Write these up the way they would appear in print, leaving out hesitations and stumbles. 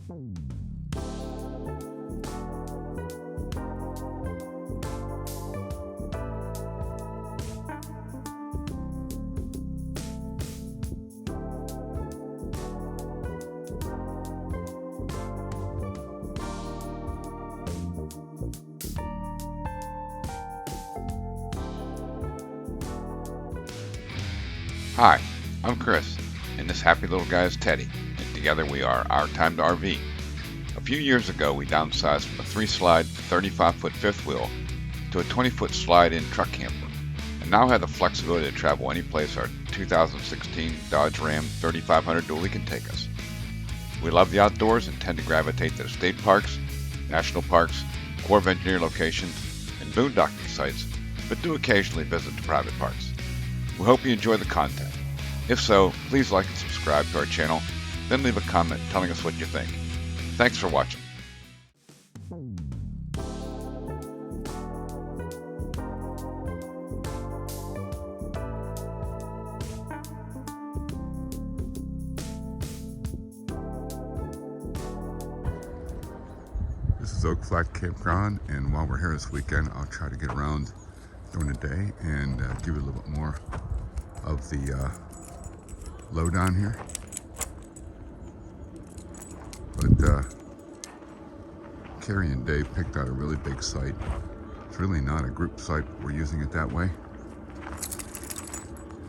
Hi, I'm Chris, and this happy little guy is Teddy, and together we are Our Time to RV. A few years ago, we downsized from a 3-slide, 35-foot fifth wheel to a 20-foot slide-in truck camper, and now have the flexibility to travel any place our 2016 Dodge Ram 3500 dually can take us. We love the outdoors and tend to gravitate to the state parks, national parks, Corps of Engineer locations, and boondocking sites, but do occasionally visit the private parks. We hope you enjoy the content. If so, please like and subscribe to our channel, then leave a comment telling us what you think. Thanks for watching. This is Oak Flat Campground, and while we're here this weekend, I'll try to get around during the day and give you a little bit more of the lowdown here. But Carrie and Dave picked out a really big site. It's really not a group site, but we're using it that way.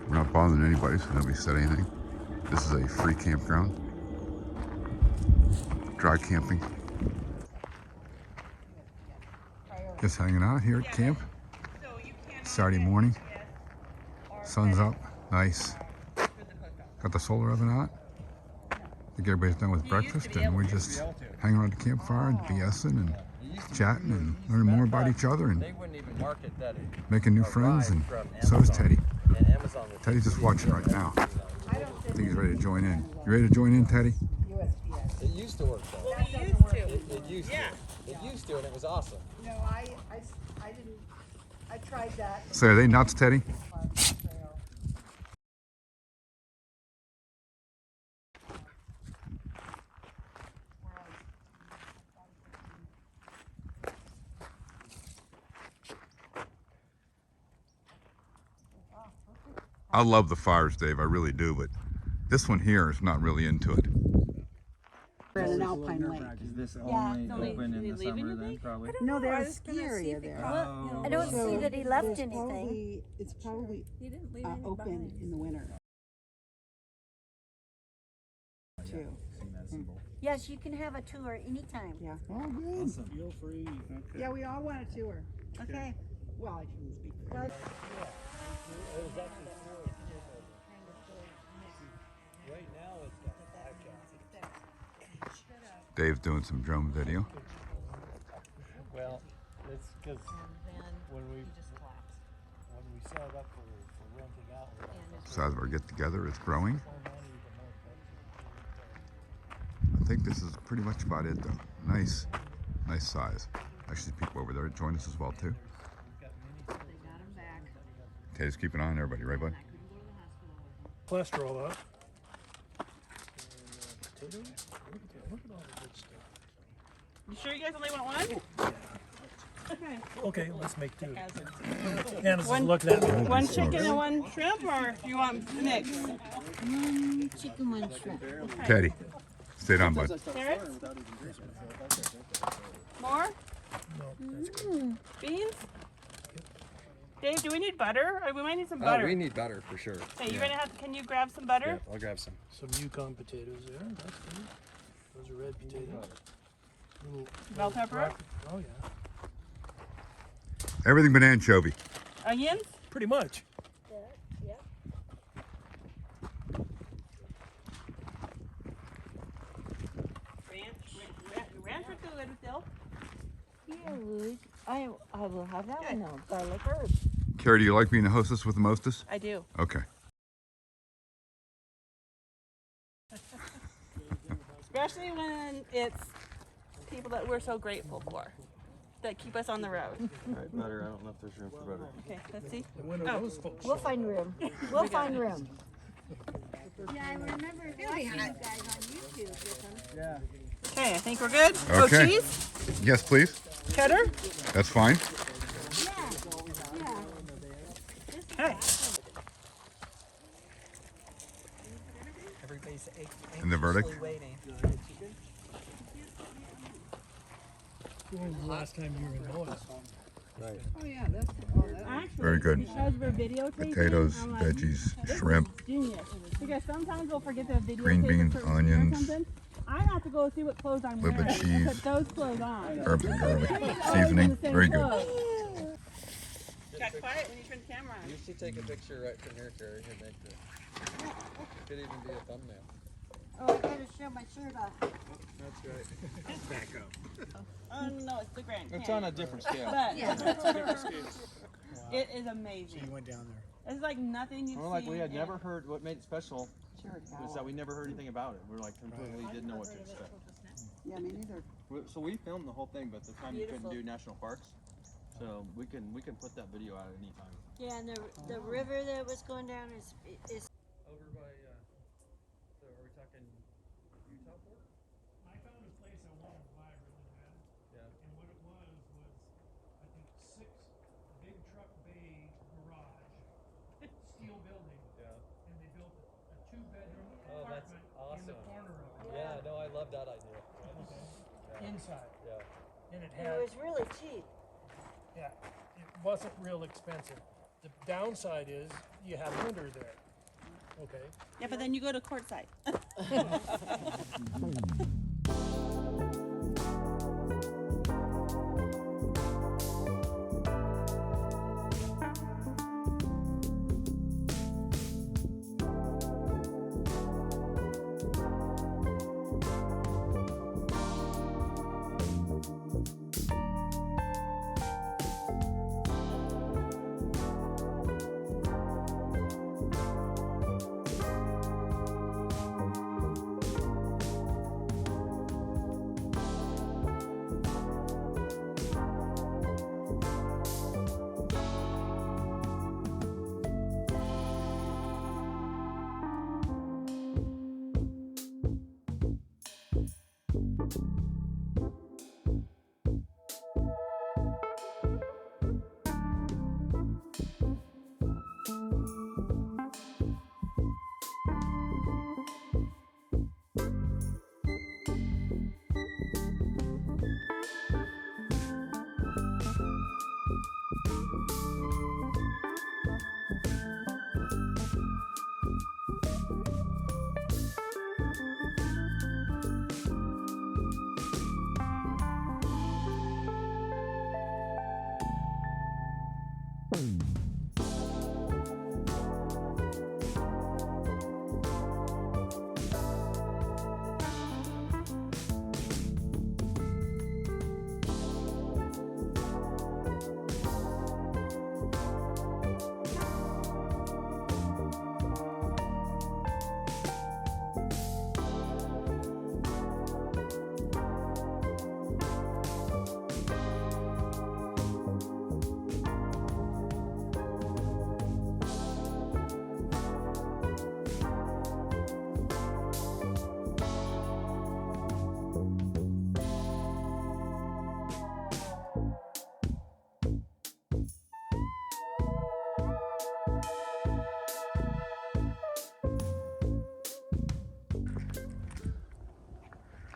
We're not bothering anybody, so nobody said anything. This is a free campground. Dry camping. Just hanging out here at camp. Saturday morning. Sun's up. Nice. Got the solar oven out. I think everybody's done with breakfast, and we're just hanging around the campfire and BSing and chatting and learning more about each other and making new friends. And so is Teddy. Teddy's just watching right now. I think he's ready to join in. You ready to join in, Teddy? It used to work though. Well, we used to. It used to. It used to, and it was awesome. No, I didn't. I tried that. So are they nuts, Teddy? I love the fires, Dave. I really do, but this one here is not really into it. We're at an alpine lake. Is this only open in the summer then, probably? No, there's a ski area there. I don't see that he left anything. It's probably open in the winter. Too. Yes, you can have a tour anytime. Yeah. Oh, good. Awesome. Feel free. Okay. Yeah, we all want a tour. Okay. Well, I shouldn't speak for that. Dave's doing some drone video. Well, it's because when we set it up for renting out, The size of our get together is growing. I think this is pretty much about it though. Nice size. Actually, people over there join us as well too. Teddy's keeping an eye on everybody, right, bud? cholesterol up. Potatoes. Look at all the good stuff. You sure you guys only want one? Okay. Okay, let's make two. Anna's just looking at me. One chicken and one shrimp, or do you want a mix? One chicken, one shrimp. Okay. Teddy, stay down, bud. Carrots? More? No, that's good. Beans? Dave, do we need butter? We might need some butter. We need butter for sure. Hey, you're gonna have. Can you grab some butter? Yeah, I'll grab some. Some Yukon potatoes there. That's good. Those are red potatoes. Little Bell pepper? black- Oh yeah. Everything but anchovy. Onions? Pretty much. Ranch are good still. Yeah, Louis. I will have that one now. Garlic herb. Carrie, do you like being the hostess with the mostest? I do. Okay. Especially when it's people that we're so grateful for, that keep us on the road. All right, butter. I don't know if there's room for butter. Okay, let's see. And when are those folks? We'll find room. We'll find room. Yeah, I remember watching you guys on YouTube with them. Yeah. Okay, I think we're good. Okay. Oh, cheese? Yes, please. Cheddar? That's fine. Okay. Everybody's And the verdict? anxiously waiting. When was the last time you were in Noah's? Oh yeah, that's Actually, Very good. because we're videotaping, Potatoes, I'm like, veggies, this is shrimp, genius. Because sometimes we'll forget to videotape green beans, a certain onions, or something. I have to go see what clothes I'm little bit wearing. of cheese, Put those clothes on. herbs and garlic, Always in seasoning. the same Very good. clothes. Got quiet when you turn the camera on. You should take a picture right from here, Carrie. Here, make it. Could even be a thumbnail. Oh, I gotta show my shirt off. That's right. Back up. Oh no, it's the Grand It's Canyon. on a different scale. But Different scales. it is So amazing. you went down there. It's like nothing you've We're like, seen. we had in- never heard, what made it special is that we never heard anything about it. We're like, completely didn't know what to expect. Yeah, me neither. So we filmed the whole thing, but at the time you couldn't Beautiful. do national parks. So we can put that video out at any time. Yeah, and the river that was going down is Over by, so are we talking Utah port? I found a place I wanted to buy really bad. Yeah. And what it was I think 6 big truck bay garage, steel building, Yeah. and they built a 2-bedroom Oh, that's apartment in the awesome. corner of it. Yeah, no, I love that idea. Inside. Yeah. And it it had, was really cheap. yeah, it wasn't real expensive. The downside is you have winter there. Okay. Yeah, but then you go to courtside.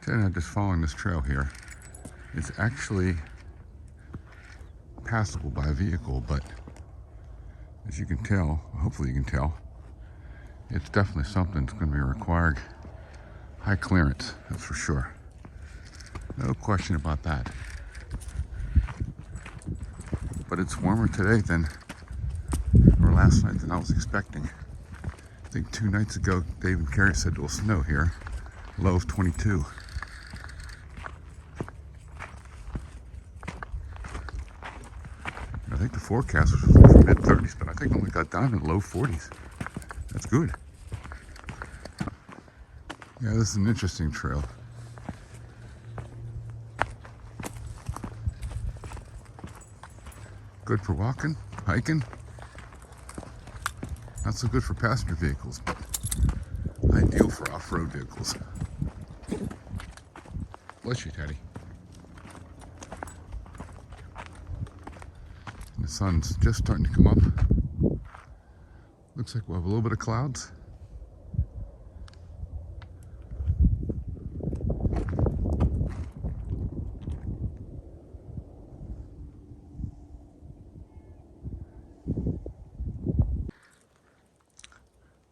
Then just following this trail here. It's actually passable by vehicle, but as you can tell, hopefully you can tell, it's definitely something that's going to be required high clearance, that's for sure. No question about that. But it's warmer today or last night than I was expecting. I think 2 nights ago, Dave and Carrie said it will snow here, low of 22. I think the forecast was for mid-30s, but I think it only got down to low 40s. That's good. Yeah, this is an interesting trail. Good for walking, hiking. Not so good for passenger vehicles, but ideal for off-road vehicles. Bless you, Teddy. And the sun's just starting to come up. Looks like we'll have a little bit of clouds.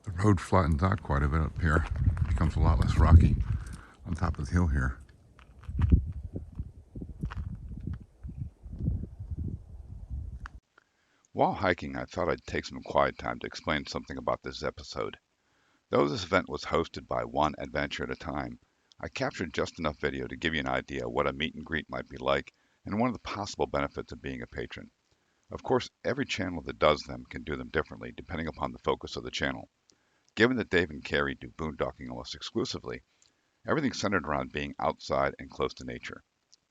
The road flattens out quite a bit up here. It becomes a lot less rocky on top of the hill here. While hiking, I thought I'd take some quiet time to explain something about this episode. Though this event was hosted by one adventure at a time, I captured just enough video to give you an idea of what a meet and greet might be like and one of the possible benefits of being a patron. Of course, every channel that does them can do them differently depending upon the focus of the channel. Given that Dave and Carrie do boondocking almost exclusively, everything's centered around being outside and close to nature.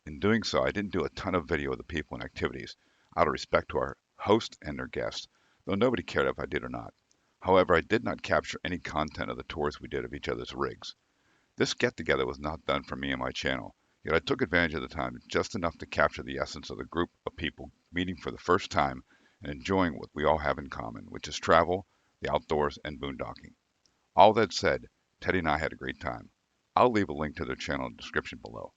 In doing so, I didn't do a ton of video of the people and activities, out of respect to our host and their guests, though nobody cared if I did or not. However, I did not capture any content of the tours we did of each other's rigs. This get-together was not done for me and my channel, yet I took advantage of the time just enough to capture the essence of the group of people meeting for the first time and enjoying what we all have in common, which is travel, the outdoors, and boondocking. All that said, Teddy and I had a great time. I'll leave a link to their channel in the description below.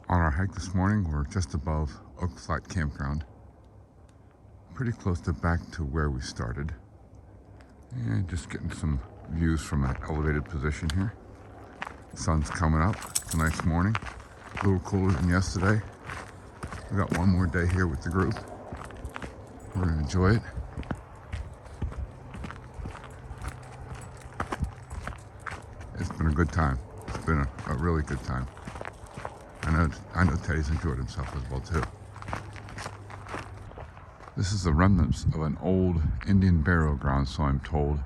On our hike this morning, we're just above Oak Flat Campground, pretty close to back to where we started, and just getting some views from an elevated position here. The sun's coming up. It's a nice morning, a little cooler than yesterday. We got one more day here with the group. We're gonna enjoy it. It's been a good time. It's been a really good time. I know Teddy's enjoyed himself as well too. This is the remnants of an old Indian burial ground, so I'm told.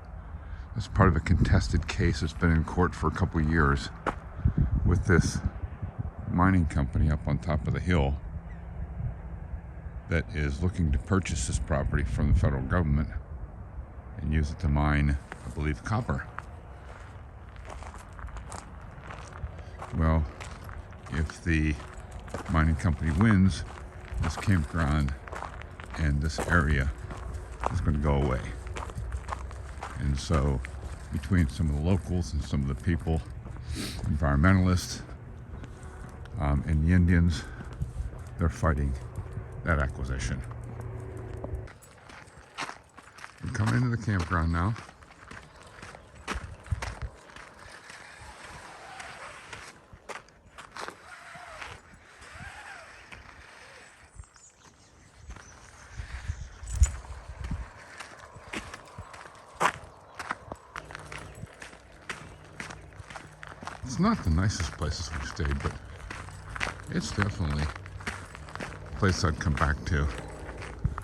It's part of a contested case that's been in court for a couple of years with this mining company up on top of the hill that is looking to purchase this property from the federal government and use it to mine, I believe, copper. Well, if the mining company wins, this campground and this area is going to go away. And so between some of the locals and some of the people, environmentalists, and the Indians, they're fighting that acquisition. We're coming into the campground now. It's not the nicest places we've stayed, but it's definitely a place I'd come back to.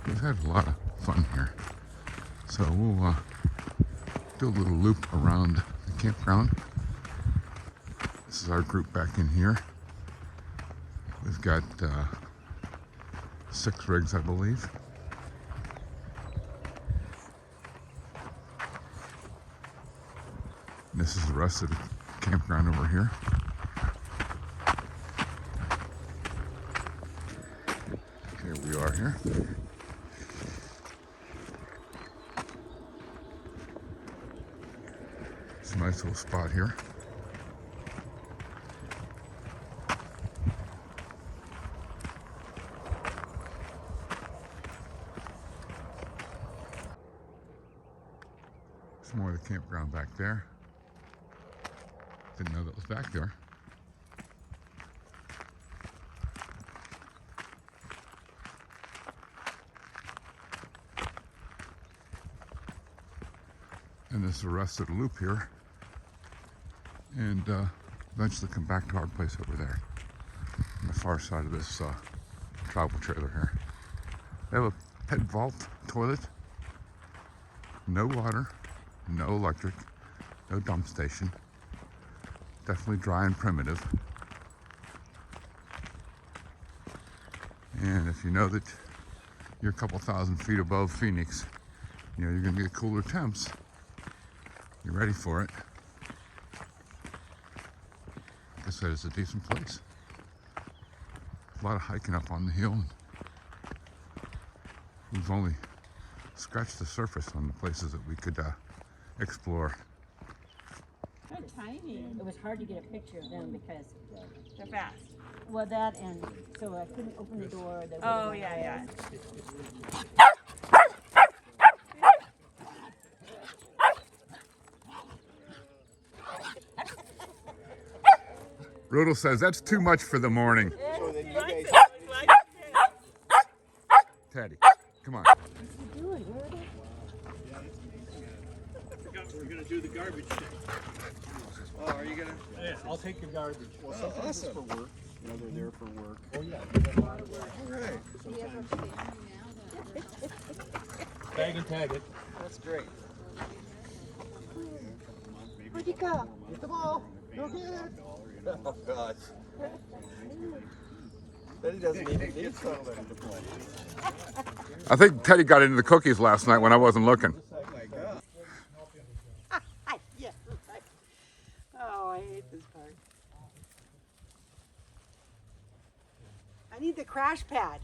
We've had a lot of fun here. So we'll do a little loop around the campground. This is our group back in here. We've got 6 rigs, I believe. And this is the rest of the campground over here. Here we are here. It's a nice little spot here. Some more of the campground back there. Didn't know that was back there. And this is the rest of the loop here. And eventually come back to our place over there on the far side of this travel trailer here. They have a pet vault toilet, no water, no electric, no dump station. Definitely dry and primitive. And if you know that you're a couple thousand feet above Phoenix, you know you're gonna get cooler temps. You're ready for it. I said, it's a decent place. A lot of hiking up on the hill. We've only scratched the surface on the places that we could explore. Good timing. It was hard to get a picture of them because, They're fast. well, that and so I couldn't open the door. They Oh, would've yeah, yeah. Rudel says that's too much for the morning. Teddy, come on. We're gonna do the garbage thing. Oh, are you gonna? Yeah, I'll take your garbage. Well, sometimes it's for work. You know, they're there for work. Oh yeah. All right. Bag and tag it. That's great. Where'd you go? Get the ball. Go get it. Oh God. Then he doesn't even need somebody to play. I think Teddy got into the cookies last night when I wasn't looking. Oh my God. Yeah, right. Oh, I hate this part. I need the crash pad.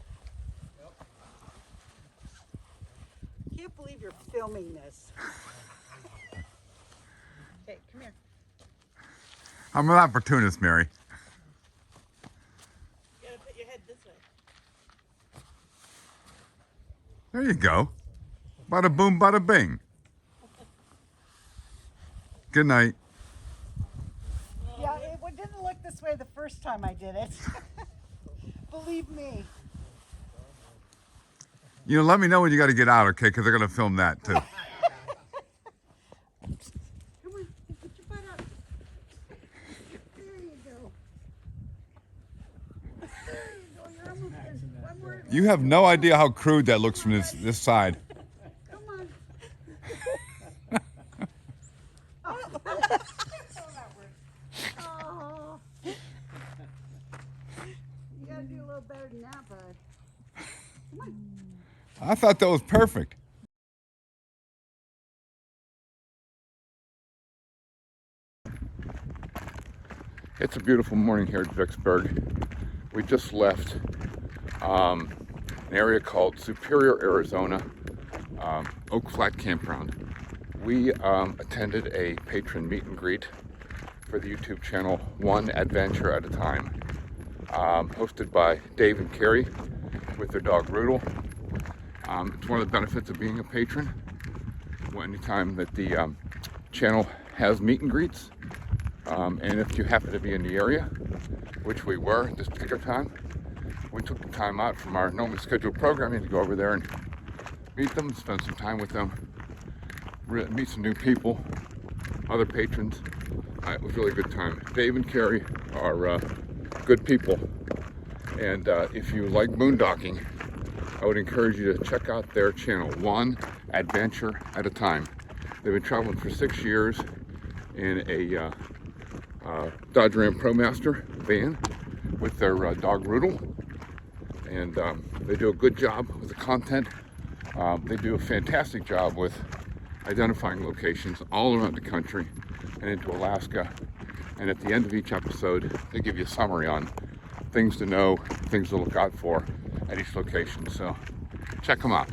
Can't believe you're filming this. Okay, come here. I'm an opportunist, Mary. You gotta put your head this way. There you go. Bada boom, bada bing. Good night. Yeah, it didn't look this way the first time I did it. Believe me. You know, let me know when you got to get out, okay? Because they're going to film that too. Come on, put your butt up. There you go. There you go. You're almost done. One more. You have no idea how crude that looks from this side. Come on. Oh, that worked. Oh. You gotta do a little better than that, bud. Come on. I thought that was perfect. It's a beautiful morning here at Vicksburg. We just left an area called Superior, Arizona, Oak Flat Campground. We attended a patron meet and greet for the YouTube channel One Adventure at a Time, hosted by Dave and Carrie with their dog Rudel. It's one of the benefits of being a patron. Anytime that the channel has meet and greets, and if you happen to be in the area, which we were this particular time, we took the time out from our normally scheduled programming to go over there and meet them, spend some time with them, meet some new people, other patrons. It was really a good time. Dave and Carrie are good people, and if you like boondocking, I would encourage you to check out their channel, One Adventure at a Time. They've been traveling for 6 years in a Dodge Ram ProMaster van with their dog Rudel, and they do a good job with the content. They do a fantastic job with identifying locations all around the country and into Alaska, and at the end of each episode they give you a summary on things to know, things to look out for at each location. So check them out.